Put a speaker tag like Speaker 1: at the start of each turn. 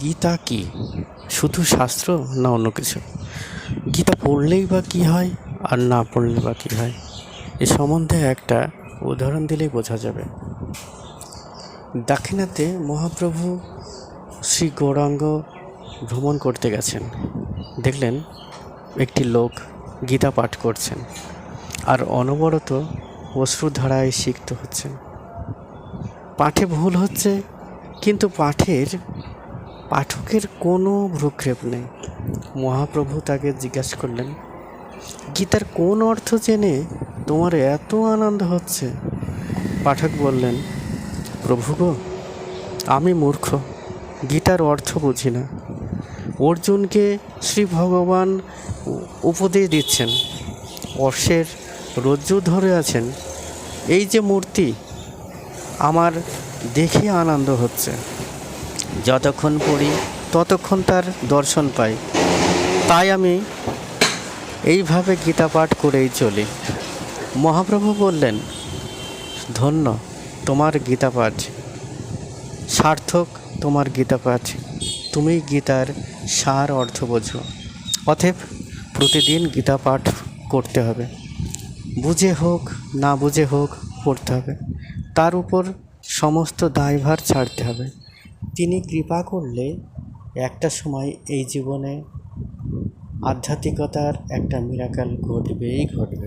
Speaker 1: গীতা কি শুধু শাস্ত্র না অন্য কিছু? গীতা পড়লেই বা কী হয় আর না পড়লে বা কী হয়, এ সম্বন্ধে একটা উদাহরণ দিলেই বোঝা যাবে। দাক্ষিণাত্যে মহাপ্রভু শ্রী গৌরাঙ্গ ভ্রমণ করতে গেছেন। দেখলেন একটি লোক গীতা পাঠ করছেন আর অনবরত অশ্রুধারায় সিক্ত হচ্ছেন। পাঠে ভুল হচ্ছে, কিন্তু পাঠকের কোনো ভ্রুক্ষেপ নেই। মহাপ্রভু তাকে জিজ্ঞাসা করলেন, গীতার কোন অর্থ জেনে তোমার এত আনন্দ হচ্ছে? পাঠক বললেন, প্রভু গো, আমি মূর্খ, গীতার অর্থ বুঝি না। অর্জুনকে শ্রী ভগবান উপদেশ দিচ্ছেন, অশ্বের রজ্জু ধরে আছেন, এই যে মূর্তি, আমার দেখে আনন্দ হচ্ছে। যতক্ষণ পড়ি ততক্ষণ তার দর্শন পাই, তাই আমি এইভাবে গীতা পাঠ করেই চলি। মহাপ্রভু বললেন, ধন্য তোমার গীতা পাঠ, সার্থক তোমার গীতা পাঠ, তুমি গীতার সার অর্থ বোঝো। অতএব প্রতিদিন গীতা পাঠ করতে হবে, বুঝে হোক না বুঝে হোক পড়তে হবে। তার উপর সমস্ত দায়ভার ছাড়তে হবে। তিনি কৃপা করলে একটা সময় এই জীবনে আধ্যাত্মিকতার একটা মিরাকেল ঘটবেই ঘটবে।